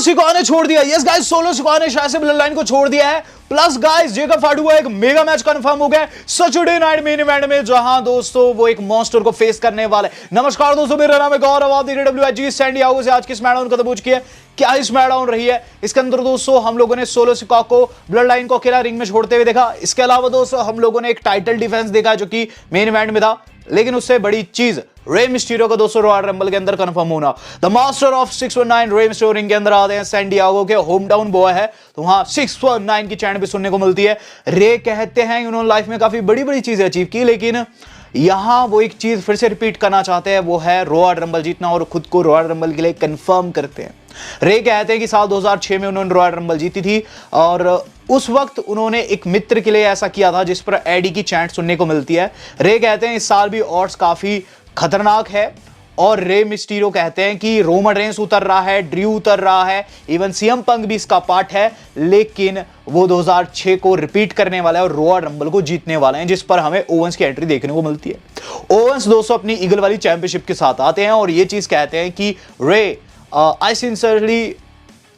Sikoa ने छोड़ दिया। यस गाइस, सोलो सिकोआ ने शायद से ब्लड लाइन को छोड़ दिया है। प्लस गाइस, जेकब फाडू का एक मेगा मैच कंफर्म हो गया सैटरडे नाइट मेन इवेंट में, जहां दोस्तों वो एक मॉन्स्टर को फेस करने वाले। नमस्कार दोस्तों, मेरा नाम है गौरव, आप देख रहे हैं WIG सैन डिएगो से। आज की स्मैकडाउन खत्म हो चुकी है। क्या ही स्मैकडाउन रही है। इसके अंदर दोस्तों हम लोगों ने सोलो सिकोआ को ब्लड लाइन को अकेला रिंग में छोड़ते हुए देखा। इसके अलावा दोस्तों हम लोगों ने एक टाइटल डिफेंस देखा जो कि मेन इवेंट में था। लेकिन उससे बड़ी चीज रे मिस्टीरियो का दोस्तों रॉयल रंबल के अंदर कंफर्म होना। The master of 619 Rey Mysterio ring के अंदर आते हैं। सैन डिएगो के होम टाउन बॉय है, तो वहां 619 की चैन भी सुनने को मिलती है। रे कहते हैं उन्होंने लाइफ में काफी बड़ी बड़ी चीजें अचीव की, लेकिन यहां वो एक चीज फिर से रिपीट करना चाहते हैं, वो है रॉयल रंबल जीतना, और खुद को रॉयल रंबल के लिए कंफर्म करते हैं। रे कहते हैं कि साल 2006 में उन्होंने रॉयल रंबल जीती थी, और उस वक्त उन्होंने एक मित्र के लिए ऐसा किया था जिस पर एडी की चैंट सुनने को मिलती है। रे कहते हैं इस साल भी ऑड्स काफी खतरनाक है, और रे मिस्टीरियो कहते हैं कि रोमन रेंस उतर रहा है, ड्रू उतर रहा है, इवन सीएम पंक भी इसका पार्ट है, लेकिन वो 2006 को रिपीट करने वाला है और रॉयल रंबल को जीतने वाले हैं, जिस पर हमें ओवेंस की एंट्री देखने को मिलती है। ओवेंस दोस्तों अपनी ईगल वाली चैंपियनशिप के साथ आते हैं और ये चीज कहते हैं कि रे आई सिंसियरली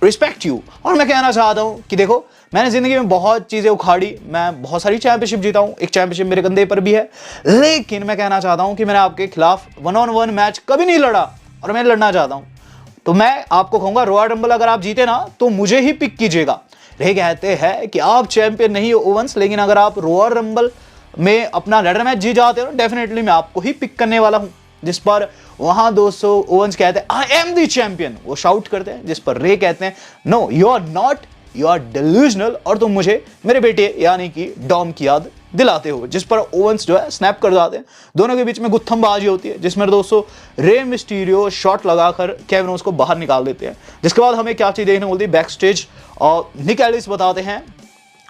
रिस्पेक्ट यू। और मैं कहना चाहता हूं कि देखो, मैंने जिंदगी में बहुत चीजें उखाड़ी, मैं बहुत सारी चैंपियनशिप जीता हूं, एक चैंपियनशिप मेरे कंधे पर भी है, लेकिन मैं कहना चाहता हूं कि मैंने आपके खिलाफ 1-on-1 मैच कभी नहीं लड़ा, और मैं लड़ना चाहता हूं। तो मैं आपको कहूंगा रॉयल रंबल अगर आप जीते ना तो मुझे ही पिक कीजिएगा। रे कहते हैं कि आप चैंपियन नहीं हो ओवेंस, लेकिन अगर आप रॉयल रंबल में अपना लैडर मैच जीत जाते हो, डेफिनेटली मैं आपको ही पिक करने वाला हूं। जिस पर वहां दोस्तों ओवेंस कहते हैं आई एम द चैंपियन, वो शाउट करते हैं, जिस पर रे कहते हैं no you are not, you are delusional, और तुम मुझे मेरे बेटे यानी कि डॉम की याद दिलाते हो। जिस पर ओवेंस जो है स्नैप कर जाते हैं। दोनों के बीच में गुत्थमबाजी होती है, जिसमें दोस्तों रे मिस्टीरियो शॉट लगाकर केविन ओवेंस को बाहर निकाल देते हैं। जिसके बाद हमें क्या चीज देखने को मिलती है बैक स्टेज, और निक एलिस बताते हैं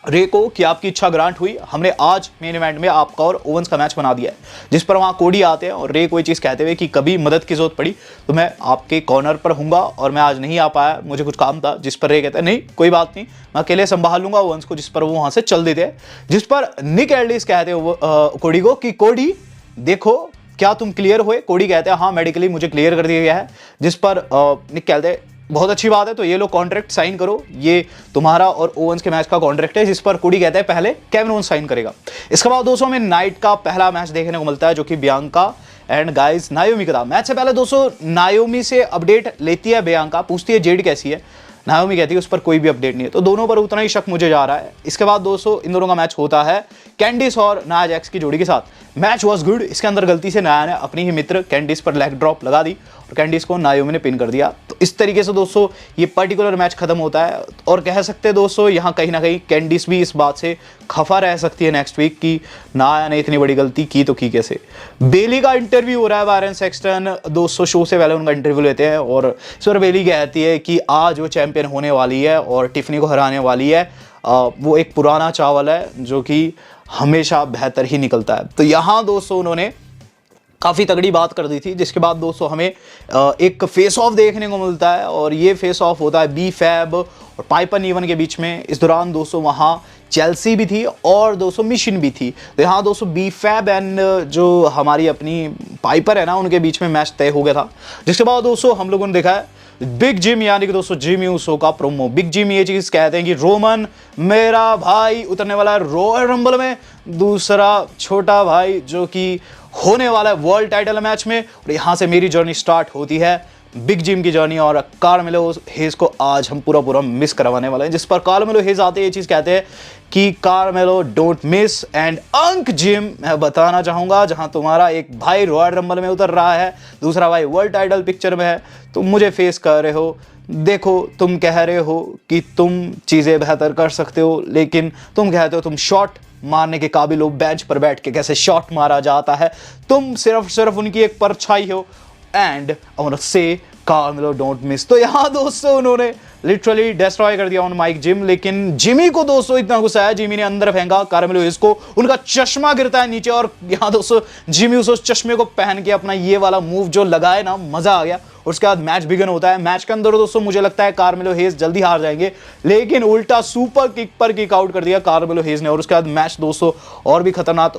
रे को कि आपकी इच्छा ग्रांट हुई, हमने आज मेन इवेंट में आपका और ओवेंस का मैच बना दिया है। जिस पर वहां कोडी आते हैं और रे कोई चीज कहते हुए कि कभी मदद की जरूरत पड़ी तो मैं आपके कॉर्नर पर हूंगा, और मैं आज नहीं आ पाया, मुझे कुछ काम था। जिस पर रे कहते हैं नहीं कोई बात नहीं, मैं अकेले संभाल लूंगा ओवेंस को, जिस पर वो वहां से चल देते हैं। जिस पर निक एलिस कहते हैं कोडी को कि कोडी देखो क्या तुम क्लियर हुए। कोडी कहते हैं हाँ मेडिकली मुझे क्लियर कर दिया गया है। जिस पर निक कहते हैं बहुत अच्छी बात है, तो ये लो कॉन्ट्रैक्ट साइन करो, ये तुम्हारा और ओवेंस के मैच का कॉन्ट्रैक्ट है। जिस पर कोडी कहता है पहले केविन ओवेंस साइन करेगा। इसके बाद दोस्तों में नाइट का पहला मैच देखने को मिलता है, जो कि बियांका एंड गाइस नायोमी का था। मैच से पहले दोस्तों नायोमी से अपडेट लेती है बियांका, पूछती है जेड कैसी है। नायोमी कहती है उस पर कोई भी अपडेट नहीं है, तो दोनों पर उतना ही शक मुझे जा रहा है। इसके बाद दोस्तों इन दोनों का मैच होता है कैंडिस और नाया जैक्स की जोड़ी के साथ। Match was good. इसके अंदर गलती से नाया ने अपनी ही मित्र कैंडिस पर लेग ड्रॉप लगा दी और कैंडिस को नायोमी ने पिन कर दिया। तो इस तरीके से दोस्तों ये पर्टिकुलर मैच खत्म होता है, और कह सकते हैं दोस्तों यहाँ कहीं ना कहीं कैंडिस भी इस बात से खफा रह सकती है नेक्स्ट वीक की नाया ने इतनी बड़ी गलती की तो की कैसे। बेली का इंटरव्यू हो रहा है, बायरन सेक्सटन दोस्तों शो से पहले उनका इंटरव्यू लेते हैं, और इस पर बेली कहती है कि आज वो चैंपियन होने वाली है और टिफनी को हराने वाली है। वो एक पुराना चावल है जो कि हमेशा बेहतर ही निकलता है। तो यहाँ दोस्तों उन्होंने काफ़ी तगड़ी बात कर दी थी। जिसके बाद दोस्तों हमें एक फेस ऑफ देखने को मिलता है, और ये फेस ऑफ होता है बी फैब और पाइपर नीवन के बीच में। इस दौरान दोस्तों वहाँ चेल्सी भी थी और दोस्तों मिशन भी थी। तो यहाँ दोस्तों बी फैब एंड जो हमारी अपनी पाइपर है ना, उनके बीच में मैच तय हो गया था। जिसके बाद दोस्तों हम लोगों ने देखा है बिग जिम यानी कि दोस्तों जिमी ऊसो का प्रोमो। बिग जिम ये चीज कहते हैं कि रोमन मेरा भाई उतरने वाला है रॉयल रंबल में, दूसरा छोटा भाई जो कि होने वाला है वर्ल्ड टाइटल मैच में, और यहां से मेरी जर्नी स्टार्ट होती है बिग जिम की जर्नी। और कार्मेलो हेज को आज हम पूरा मिस करवाने वाले हैं। जिस पर कार्मेलो हेज आते ये चीज कहते हैं कि कार्मेलो डोंट मिस एंड अंक जिम, मैं बताना चाहूंगा जहां तुम्हारा एक भाई रॉयल रंबल में उतर रहा है, दूसरा भाई वर्ल्ड टाइटल पिक्चर में है, तुम मुझे फेस कर रहे हो। देखो तुम कह रहे हो कि तुम चीजें बेहतर कर सकते हो, लेकिन तुम कहते हो तुम शॉट मारने के काबिल हो, बेंच पर बैठ के कैसे शॉट मारा जाता है, तुम सिर्फ उनकी एक परछाई हो। एंड आई वांट टू से कार्मेलो डोंट मिस। तो यहाँ दोस्तों उन्होंने लिटरली डिस्ट्रॉय कर दिया ऑन माइक जिम, लेकिन जिमी को दोस्तों इतना गुस्सा है, जिमी ने अंदर फेंका कार्मेलो हेज को, उनका चश्मा गिरता है नीचे, और यहाँ दोस्तों जिमी उस चश्मे को पहन के अपना ये वाला मूव जो लगाए ना, मजा आ गया। उसके बाद मैच बिगन होता है। मैच के अंदर दोस्तों मुझे लगता है कार्मेलो हेज जल्दी हार जाएंगे, लेकिन उल्टा सुपर किक पर किक आउट कर दिया कार्मेलो हेज ने, और उसके बाद मैच दोस्तों और भी खतरनाक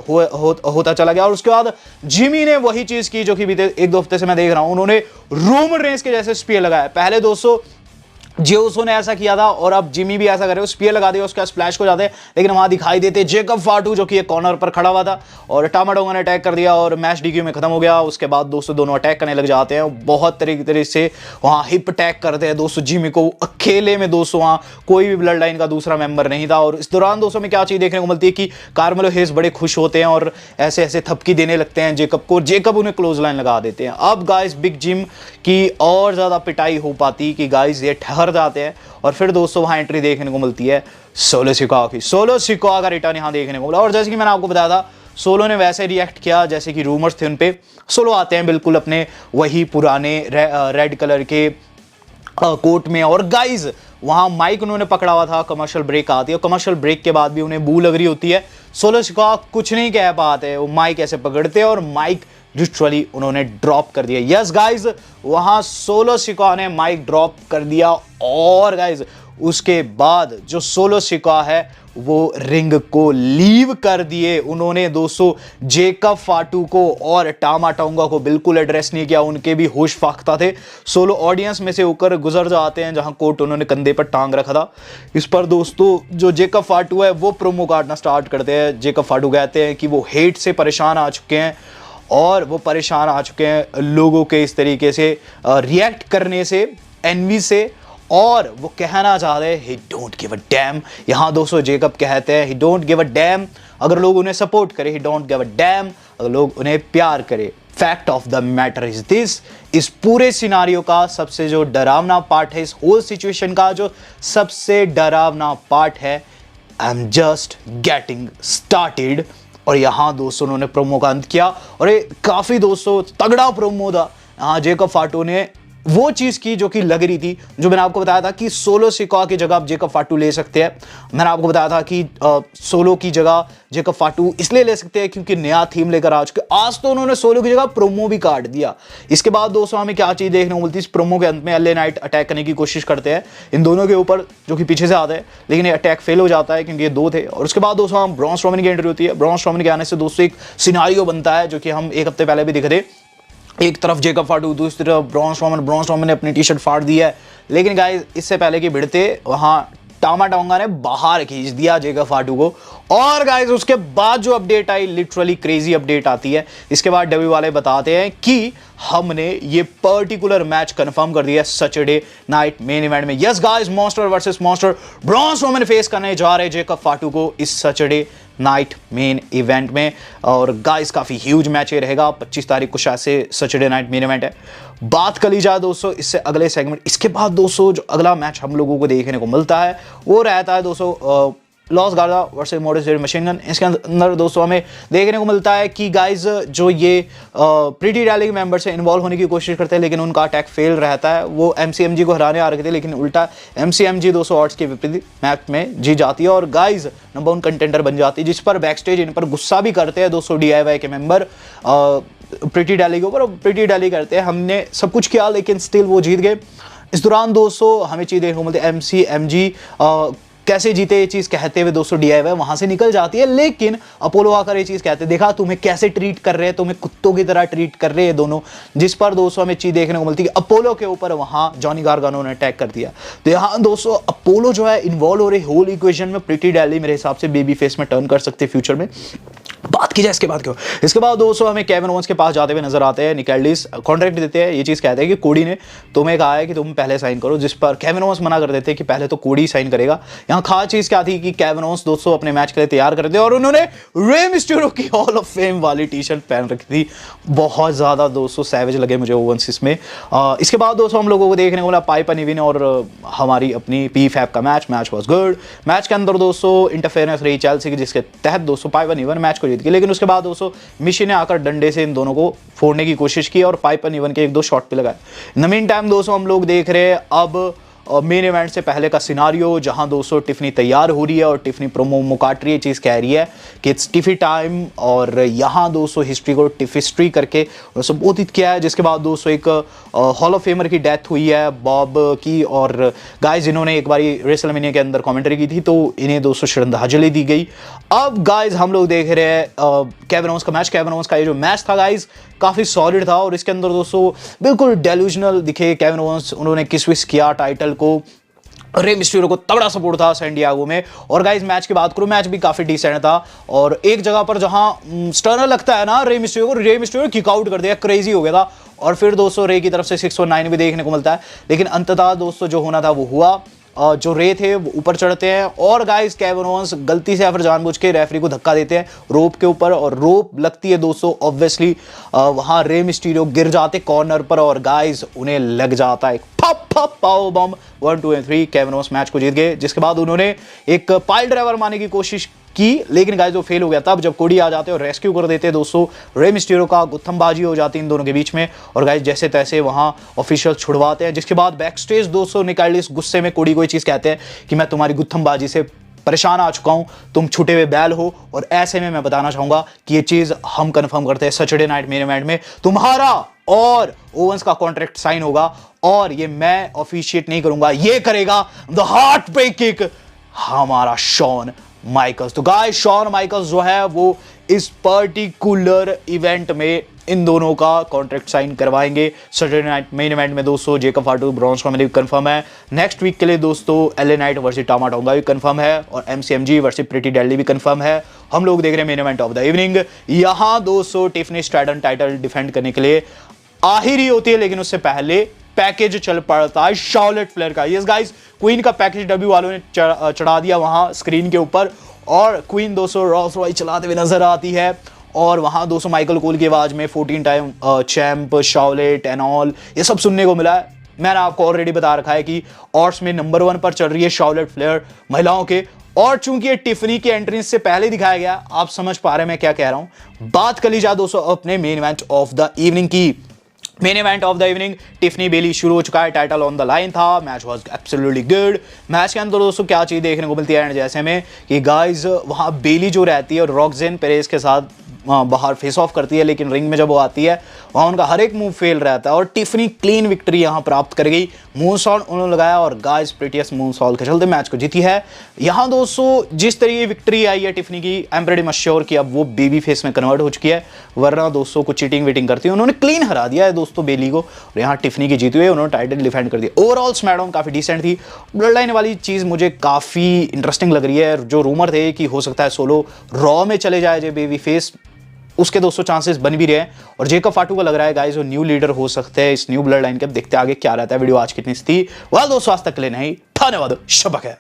होता चला गया। और उसके बाद जिमी ने वही चीज की जो कि बीते 1-2 हफ्ते से मैं देख रहा हूं, उन्होंने रोमन रेंस के जैसे स्पीयर लगाया। पहले दोस्तों जियोसो ने ऐसा किया था और अब जिमी भी ऐसा करे, स्पीयर लगा दिया, उसका स्प्लैश को जाते हैं, लेकिन वहां दिखाई देते जेकब फाटू जो कि एक कॉर्नर पर खड़ा हुआ था और टामाटोंगा ने अटैक कर दिया और मैच डीक्यू में खत्म हो गया। उसके बाद दोस्तों दोनों अटैक करने लग जाते हैं, बहुत तरीके से वहां हिप अटैक करते हैं दोस्तों जिमी को अकेले में। दोस्तों वहां कोई भी ब्लड लाइन का दूसरा मेंबर नहीं था और इस दौरान दोस्तों में क्या चीज देखने को मिलती है कि कार्मेलो हेस बड़े खुश होते हैं और ऐसे ऐसे थपकी देने लगते हैं जेकब को, जेकब उन्हें क्लोज लाइन लगा देते हैं। अब गाइस बिग जिम की और ज्यादा पिटाई हो पाती कि गाइस ये ठहर जाते हैं और फिर दोस्तों वहां एंट्री देखने को मिलती है सोलो सिकोआ की। सोलो सिकोआ का रिटर्न यहां देखने को मिला और जैसे कि मैंने आपको बताया था सोलो ने वैसे रिएक्ट किया जैसे कि रूमर्स थे उन पे। सोलो आते हैं बिल्कुल अपने वही पुराने रेड कलर के कोट में और गाइज वहां माइक उन्होंने पकड़ा हुआ था। कमर्शियल ब्रेक आती है और कमर्शियल ब्रेक के बाद भी उन्हें बू लग रही होती है। सोलो सिकोआ कुछ नहीं कह पाते, वो माइक ऐसे पकड़ते हैं और माइक लिटरली उन्होंने ड्रॉप कर दिया। यस गाइज वहां सोलो सिकोआ ने माइक ड्रॉप कर दिया और गाइज उसके बाद जो सोलो सिकोआ है वो रिंग को लीव कर दिए। उन्होंने दोस्तों जेकब फाटू को और टामाटोंगा को बिल्कुल एड्रेस नहीं किया, उनके भी होश फाख्ता थे। सोलो ऑडियंस में से होकर गुजर जाते हैं जहां कोट उन्होंने कंधे पर टांग रखा था। इस पर दोस्तों जो जेकब फाटू है वो प्रोमो काटना स्टार्ट करते हैं। जेकब फाटू कहते हैं कि वो हेट से परेशान आ चुके हैं और वो परेशान आ चुके हैं लोगों के इस तरीके से रिएक्ट करने से, एनवी से, और वो कहना चाह रहे हैं ही डोंट गिव अ डैम। यहां दोस्तों जेकब कहते हैं ही डोंट गिव अ डैम अगर लोग उन्हें सपोर्ट करें, ही डोंट गिव अ डैम अगर लोग उन्हें प्यार करें। Fact of the matter is this, इस पूरे सिनारियो का सबसे जो डरावना पार्ट है, इस होल सिचुएशन का जो सबसे डरावना पार्ट है, I am just getting started. और यहां दोस्तों उन्होंने प्रोमो का अंत किया और ये काफी दोस्तों तगड़ा प्रोमो था। यहां जेकब फाटू ने वो चीज की जो कि लग रही थी, जो मैंने आपको बताया था कि सोलो सिकोआ की जगह आप जेकब फाटू ले सकते हैं। मैंने आपको बताया था कि सोलो की जगह जेकब फाटू इसलिए ले सकते हैं क्योंकि नया थीम लेकर आ चुके। आज तो उन्होंने सोलो की जगह प्रोमो भी काट दिया। इसके बाद दोस्तों हमें क्या चीज देखने को मिलती है, इस प्रोमो के अंत में एलए नाइट अटैक करने की कोशिश करते हैं इन दोनों के ऊपर जो कि पीछे से आते हैं, लेकिन ये अटैक फेल हो जाता है क्योंकि ये दो थे। और उसके बाद दोस्तों हम ब्रॉन स्ट्रोमन की एंट्री होती है। ब्रॉन स्ट्रोमन के आने से दोस्तों एक सिनारियो बनता है जो कि हम एक हफ्ते पहले भी दिखे थे। एक तरफ जेकब फाटू, दूसरी तरफ ब्रॉन स्ट्रोमन ने अपनी टी शर्ट फाड़ दी है, लेकिन गाइस इससे पहले कि भिड़ते वहां टामाटोंगा ने बाहर खींच दिया जेकब फाटू को। और गाइस उसके बाद जो अपडेट आई, लिटरली क्रेजी अपडेट आती है। इसके बाद डब्ल्यू वाले बताते हैं कि हमने ये पर्टिकुलर मैच कंफर्म कर दिया सैटरडे नाइट मेन इवेंट में। Yes guys, monster versus monster, Braun Strowman face करने जा रहे जेकब फाटू को इस सैटरडे नाइट मेन इवेंट में। और गाइस काफी ह्यूज मैच ये रहेगा, 25 तारीख को शायद से सैटरडे नाइट मेन इवेंट है। बात कर ली जाए दोस्तों इससे अगले सेगमेंट, इसके बाद दोस्तों जो अगला मैच हम लोगों को देखने को मिलता है वो रहता है दोस्तों लॉस गार्डा वर्सेस मोटो मशीन गन। इसके अंदर दोस्तों हमें देखने को मिलता है कि गाइज जो ये प्रीटी रैली के मेंबर से इन्वॉल्व होने की कोशिश करते हैं, लेकिन उनका अटैक फेल रहता है। वो एमसीएमजी को हराने आ रहे थे, लेकिन उल्टा एमसीएमजी 200 ऑड्स के विपरीत मैच में जीत जाती है और गाइज नंबर 1 कंटेंडर बन जाती है, जिस पर बैकस्टेज इन पर गुस्सा भी करते हैं दोस्तों डीआईवाई के मेंबर प्रीटी रैली के ऊपर। प्रीटी रैली करते हैं हमने सब कुछ किया लेकिन स्टिल वो जीत गए। इस दौरान दोस्तों हमें चीज देखने को मिलती है एमसीएमजी कैसे जीते ये चीज कहते हुए दोस्तों डीआईवाई वहां से निकल जाती है, लेकिन अपोलो आकर ये चीज कहते हैं देखा तुम्हें कैसे ट्रीट कर रहे हैं, तुम्हें कुत्तों की तरह ट्रीट कर रहे हैं दोनों। जिस पर दोस्तों हमें चीज देखने को मिलती है अपोलो के ऊपर वहां जॉनी गार्गानो ने अटैक कर दिया। तो यहाँ दोस्तों अपोलो जो है इन्वॉल्व हो रही होल इक्वेशन में। प्रीटी रैली मेरे हिसाब से बेबी फेस में टर्न कर सकते फ्यूचर में। बात की जाए इसके बाद क्यों, इसके बाद दोस्तों हमें केविन ओवेंस के पास जाते हुए नजर आते हैं। निकैल्डिस कॉन्ट्रैक्ट देते हैं, ये चीज कहते हैं कि कोडी ने तुम्हें कहा है कि तुम पहले साइन करो, जिस पर केविन ओवेंस मना कर देते हैं कि पहले तो कोडी साइन करेगा। यहाँ खास चीज क्या थी कि केविन ओवेंस दोस्तों अपने मैच के लिए तैयार करते और उन्होंने रे मिस्टीरियो की हॉल ऑफ फेम वाली टी शर्ट पहन रखी थी। बहुत ज्यादा दोस्तों सैवेज लगे मुझे ओवेंस इसमें। इसके बाद दोस्तों हम लोगों को देखने को मिला पाइप एंड इविन और हमारी अपनी पी फैप का मैच वाज गुड। मैच के अंदर दोस्तों इंटरफेरेंस रही चेल्सी की, जिसके तहत दोस्तों पाइप एंड इवन मैच को जीत गई। लेकिन उसके बाद दोस्तों मिशी ने आकर डंडे से इन दोनों को फोड़ने की कोशिश की और पाइप एंड इवन के 1-2 शॉट पे लगाए। इन द मीन टाइम दोस्तों हम लोग देख रहे हैं अब मेन इवेंट से पहले का सिनारियो, जहां दोस्तों टिफनी तैयार हो रही है और टिफनी प्रोमो काट रही है, चीज कह रही है कि इट्स टिफी टाइम। और यहां दोस्तों हिस्ट्री को टिफिस्ट्री करके संबोधित किया है। जिसके बाद दोस्तों एक हॉल ऑफ फेमर की डेथ हुई है बॉब की, और गाइज इन्होंने एक बारी रेसलमेनिया के अंदर कमेंट्री की थी तो इन्हें दोस्तों श्रद्धांजलि दी गई। अब गाइज हम लोग देख रहे हैं केविन ओवेंस का मैच। केविन ओवेंस का ये जो मैच था गाइज काफी सॉलिड था और इसके अंदर दोस्तों बिल्कुल डेल्यूजनल दिखे केविन ओवेंस। उन्होंने किस विस किया टाइटल को रे मिस्टीरियो को तगड़ा सपोर्ट था सैन डिएगो में। और गाइस मैच की बात करूं, मैच भी काफी डिसेंट था और एक जगह पर जहां स्टर्नर लगता है ना रे मिस्टीरियो किक आउट कर दिया, क्रेजी हो गया था। और फिर दोस्तों रे की तरफ से 619 भी देखने को मिलता है, लेकिन अंततः दोस्तों जो होना था वो हुआ। जो रे थे वो ऊपर चढ़ते हैं और गाइस केविन ओवेंस गलती से या फिर जानबूझ के रेफरी को धक्का देते हैं रोप के ऊपर और रोप लगती है दोस्तों ऑब्वियसली वहां रे मिस्टीरियो गिर जाते कॉर्नर पर और गाइस उन्हें लग जाता है फप फप पावर बम 1 2 3। केविन ओवेंस मैच को जीत गए, जिसके बाद उन्होंने एक पाइल ड्राइवर मारने की कोशिश की, लेकिन गाइस वो फेल हो गया। तब जब कोडी आ जाते और रेस्क्यू कर देते दोस्तों रे मिस्टीरियो का गुत्थमबाजी हो जाती इन दोनों के बीच में और गाइस जैसे तैसे वहां ऑफिशियल छुड़वाते हैं। जिसके बाद बैक स्टेज दोस्तों निकालिस गुस्से में कोडी को ये चीज कहते हैं कि मैं तुम्हारी गुत्थमबाजी से परेशान आ चुका हूं, तुम छुटे हुए बैल हो। और ऐसे में मैं बताना चाहूंगा कि ये चीज हम कंफर्म करते हैं सैटरडे नाइट मेन इवेंट में तुम्हारा और ओवेंस का कॉन्ट्रैक्ट साइन होगा और ये मैं ऑफिशिएट नहीं करूंगा, ये करेगा द हार्ट ब्रेक हमारा शॉन माइकल्स। तो गाइस शॉन माइकल्स जो है वो इस पर्टिकुलर इवेंट में इन दोनों का कॉन्ट्रैक्ट साइन करवाएंगे सैटरडे नाइट मेन इवेंट में दोस्तों। जेकब फाटू ब्रॉन्ज का मेरे कंफर्म है। नेक्स्ट वीक के लिए दोस्तों एलए नाइट वर्सेस टामा टोंगा भी कंफर्म है और एमसीएमजी वर्सेस प्रीटी डेडली भी कंफर्म है। हम लोग देख रहे हैं main event of the evening. यहां दोस्तों टिफनी स्ट्रैटन टाइटल डिफेंड करने के लिए आहिर ही होती है, लेकिन उससे पहले पैकेज चल पड़ता है शार्लेट फ्लेयर का। यस गाइस क्वीन का पैकेज डब्ल्यू वालों ने चढ़ा दिया वहां स्क्रीन के ऊपर और क्वीन दोस्तों रोल्स रॉयस चलाते हुए नजर आती है और वहां दोस्तों माइकल कोल की आवाज में 14 time champ Charlotte and all ये सब सुनने को मिला है। मैंने आपको ऑलरेडी बता रखा है कि ऑड्स में नंबर 1 पर चल रही है शार्लेट फ्लेयर महिलाओं के, और चूंकि ये टिफनी की एंट्रेंस से पहले दिखाया गया, आप समझ पा रहे हैं मैं क्या कह रहा हूं। बात कर ली जाए दोस्तों अपने main event of the evening की। Main event of the evening Tiffany Bailey शुरू हो चुका है, टाइटल ऑन द लाइन था, match was absolutely good. Match के अंदर दोस्तों क्या चीज देखने को मिलती है जैसे में कि गाइस वहां बेली जो रहती है और रॉक्सेन पेरेज के साथ बाहर फेस ऑफ करती है, लेकिन रिंग में जब वो आती है वहां उनका हर एक मूव फेल रहता है और टिफनी क्लीन विक्ट्री यहां प्राप्त कर गई। मूनसॉल्ट उन्होंने लगाया और गाइस प्रीटियस मूनसॉल्ट के चलते मैच को जीती है। यहां दोस्तों जिस तरीके विक्ट्री आई है टिफनी की, I am pretty much sure कि अब वो बेबी फेस में कन्वर्ट हो चुकी है, वरना दोस्तों कुछ चीटिंग वीटिंग करती है। उन्होंने क्लीन हरा दिया है दोस्तों बेली को और यहाँ टिफनी की जीती हुई है, उन्होंने टाइटल डिफेंड कर दिया। ओवरऑल स्मैकडाउन काफी डिसेंट थी। ब्लड लाइन वाली चीज मुझे काफी इंटरेस्टिंग लग रही है। जो रूमर थे कि हो सकता है सोलो रॉ में चले जाए जो बेबी फेस, उसके दोस्तों चांसेस बन भी रहे हैं और जेकब फाटू को लग रहा है गाइस वो न्यू लीडर हो सकते हैं इस न्यू ब्लड लाइन के। देखते आगे क्या रहता है। वीडियो आज कितनी थी, वाल दोस्तों आज तक के लिए नहीं, धन्यवाद, शब्बा खैर।